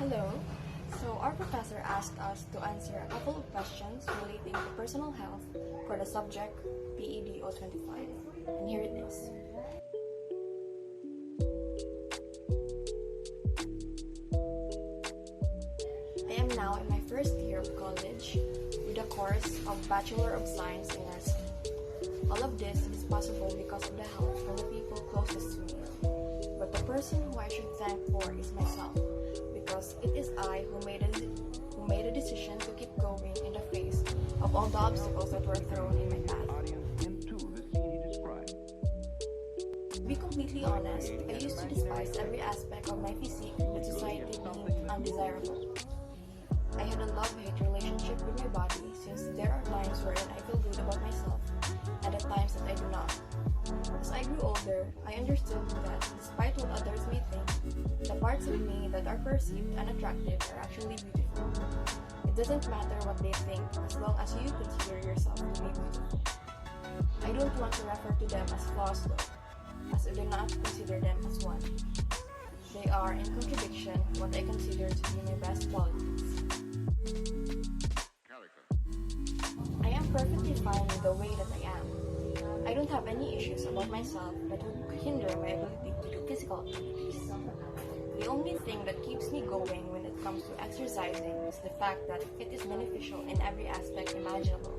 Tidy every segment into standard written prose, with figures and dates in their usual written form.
Hello. So our professor asked us to answer a couple of questions relating to personal health for the subject PED 025. And here it is. I am now in my first year of college with a course of Bachelor of Science in Nursing. All of this is possible because of the help from the people closest to me. But the person who I should thank for is myself, because it is I who made a decision to keep going in the face of all the obstacles that were thrown in my path. To be completely honest, I used to despise every aspect of my physique that society deemed undesirable. I had a love-hate relationship with my body, since there are times wherein I feel good about myself and at times that I do not. As I grew older, I understood that despite what others may think, the parts of me that are perceived unattractive are actually beautiful. It doesn't matter what they think as long as you consider yourself to be beautiful. I don't want to refer to them as flaws though, as I do not consider them as one. They are in contradiction what I consider to be my best qualities. I am perfectly fine with the way that I am. I don't have any issues about myself that would hinder my ability to do physical activities. The only thing that keeps me going when it comes to exercising is the fact that it is beneficial in every aspect imaginable.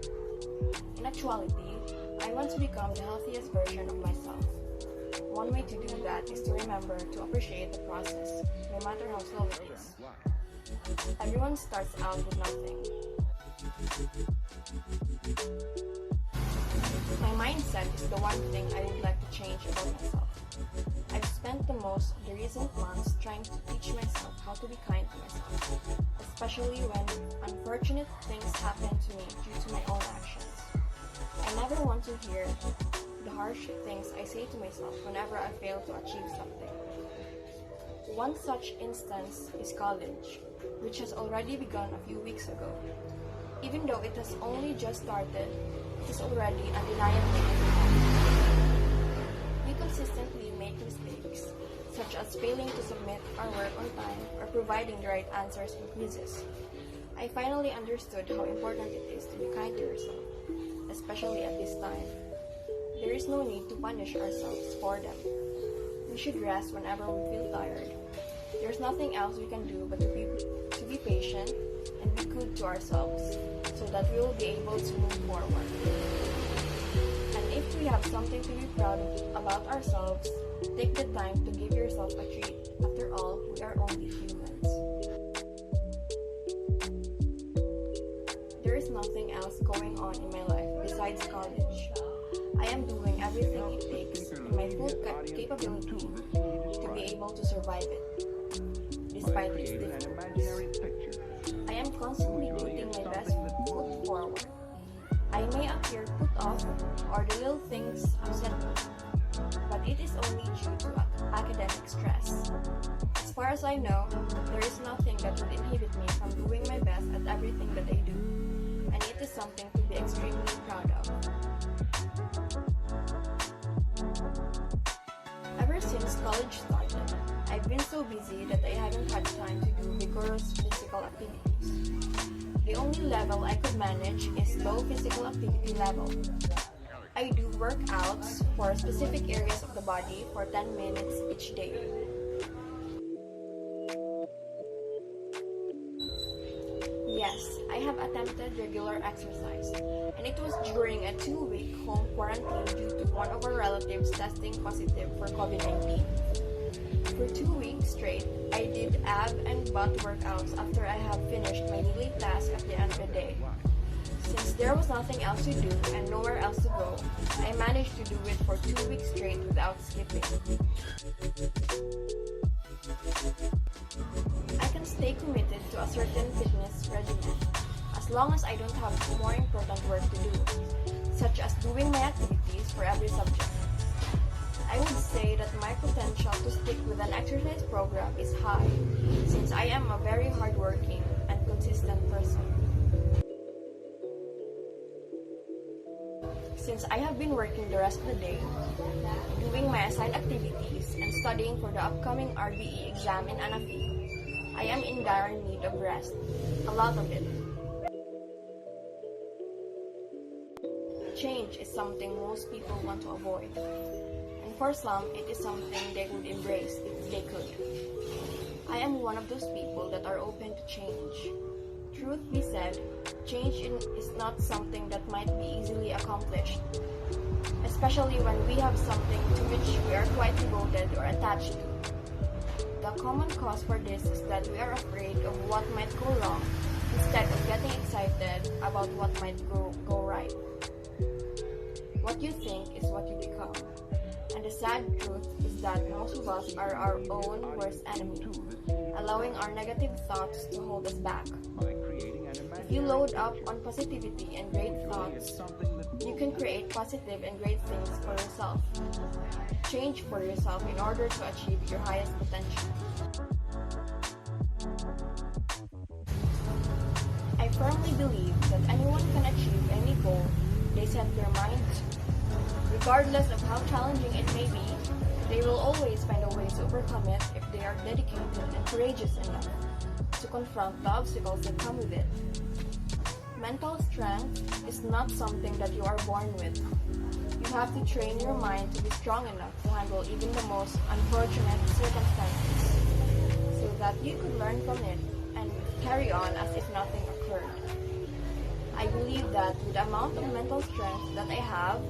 In actuality, I want to become the healthiest version of myself. One way to do that is to remember to appreciate the process, no matter how slow it is. Everyone starts out with nothing. My mindset is the one thing I would like to change about myself. I've spent the most of the recent months trying to teach myself how to be kind to myself, especially when unfortunate things happen to me due to my own actions. I never want to hear the harsh things I say to myself whenever I fail to achieve something. One such instance is college, which has already begun a few weeks ago. Even though it has only just started, it is already undeniably difficult. We consistently make mistakes, such as failing to submit our work on time or providing the right answers in quizzes. I finally understood how important it is to be kind to yourself, especially at this time. There is no need to punish ourselves for them. We should rest whenever we feel tired. There's nothing else we can do but to be patient and be good to ourselves, so that we will be able to move forward. And if we have something to be proud about ourselves, take the time to give yourself a treat. After all, we are only humans. There is nothing else going on in my life besides college. I am doing everything it takes in my full capability to be able to survive it, despite its difficulties. I am constantly putting my best foot forward. I may appear put off or the little things upset me, but it is only due to academic stress. As far as I know, there is nothing that would inhibit me from doing my best at everything that I do, and it is something to be extremely proud of. Ever since college started, I've been so busy that I haven't had time to do vigorous physical activities. The only level I could manage is low physical activity level. I do workouts for specific areas of the body for 10 minutes each day. Yes, I have attempted regular exercise, and it was during a 2-week home quarantine due to one of our relatives testing positive for COVID-19. For 2 weeks straight, I did ab and butt workouts after I have finished my daily task at the end of the day. Since there was nothing else to do and nowhere else to go, I managed to do it for 2 weeks straight without skipping. I can stay committed to a certain fitness regimen as long as I don't have more important work to do, such as doing my activities for every subject. I would say that my potential to stick with an exercise program is high, since I am a very hardworking and consistent person. Since I have been working the rest of the day, doing my assigned activities, and studying for the upcoming RBE exam in Anafi, I am in dire need of rest, a lot of it. Change is something most people want to avoid, and for some, it is something they would embrace if they could. I am one of those people that are open to change. Truth be said, change is not something that might be easily accomplished, especially when we have something to which we are quite devoted or attached to. The common cause for this is that we are afraid of what might go wrong instead of getting excited about what might go right. What you think is what you become. And the sad truth is that most of us are our own worst enemy, allowing our negative thoughts to hold us back. If you load up on positivity and great thoughts, you can create positive and great things for yourself. Change for yourself in order to achieve your highest potential. I firmly believe that anyone can achieve any goal they set their mind to. Regardless of how challenging it may be, they will always find a way to overcome it if they are dedicated and courageous enough to confront the obstacles that come with it. Mental strength is not something that you are born with. You have to train your mind to be strong enough to handle even the most unfortunate circumstances so that you could learn from it and carry on as if nothing occurred. I believe that with the amount of mental strength that I have,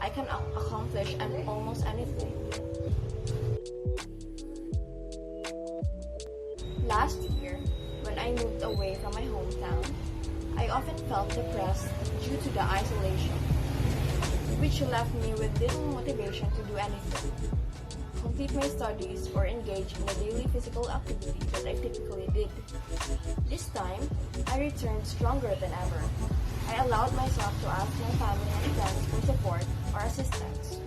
I can accomplish almost anything. Last year, when I moved away from my hometown, I often felt depressed due to the isolation, which left me with little motivation to do anything, complete my studies, or engage in the daily physical activity that I typically did. This time, I returned stronger than ever. I allowed myself to ask my family and friends for support or assistance,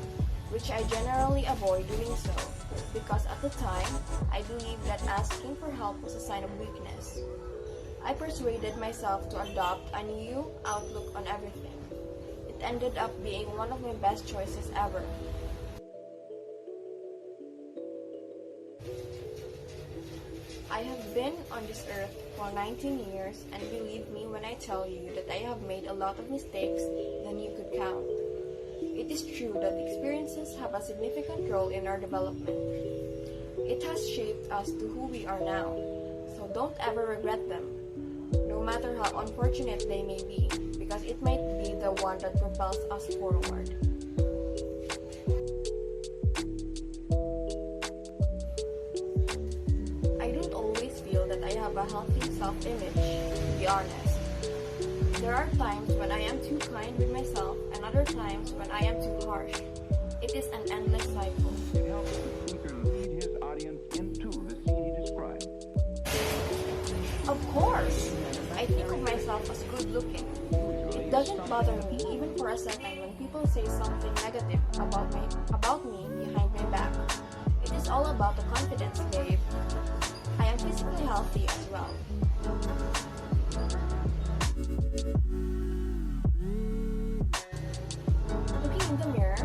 which I generally avoid doing so because at the time, I believed that asking for help was a sign of weakness. I persuaded myself to adopt a new outlook on everything. It ended up being one of my best choices ever. I have been on this earth for 19 years, and believe me when I tell you that I have made a lot of mistakes than you could count. It is true that experiences have a significant role in our development. It has shaped us to who we are now, so don't ever regret them, no matter how unfortunate they may be, because it might be the one that propels us forward. I have a healthy self-image, to be honest. There are times when I am too kind with myself and other times when I am too harsh. It is an endless cycle. It helps the speaker lead his audience into the scene he described. Of course! I think of myself as good looking. It doesn't bother me even for a second when people say something negative about me behind my back. It is all about the confidence, babe. I am physically healthy as well. Looking in the mirror,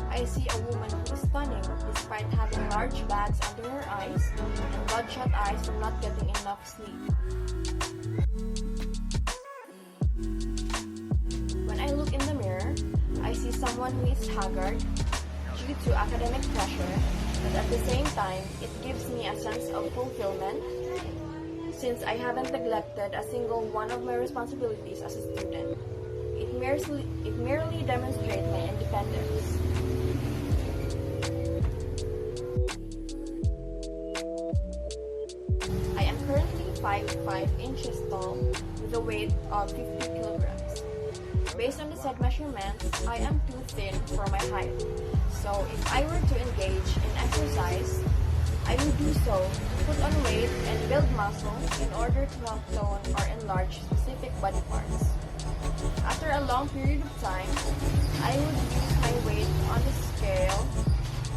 I see a woman who is stunning despite having large bags under her eyes and bloodshot eyes from not getting enough sleep. When I look in the mirror, I see someone who is haggard due to academic pressure, but at the same time, it gives me a sense of fulfillment since I haven't neglected a single one of my responsibilities as a student. It merely demonstrates my independence. I am currently 5'5" inches tall with a weight of 50 kilograms. Based on the said measurements, I am too thin for my height. So if I were to engage in exercise, I would do so to put on weight and build muscle in order to help tone or enlarge specific body parts. After a long period of time, I would use my weight on the scale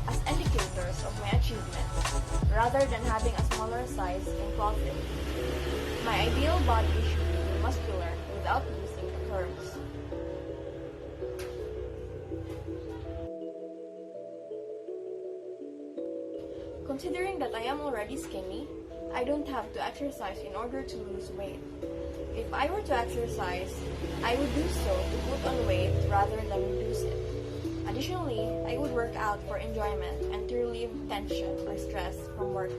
as indicators of my achievement, rather than having a smaller size in clothing. My ideal body should be muscular without losing the curves. Considering that I am already skinny, I don't have to exercise in order to lose weight. If I were to exercise, I would do so to put on weight rather than reduce it. Additionally, I would work out for enjoyment and to relieve tension or stress from work.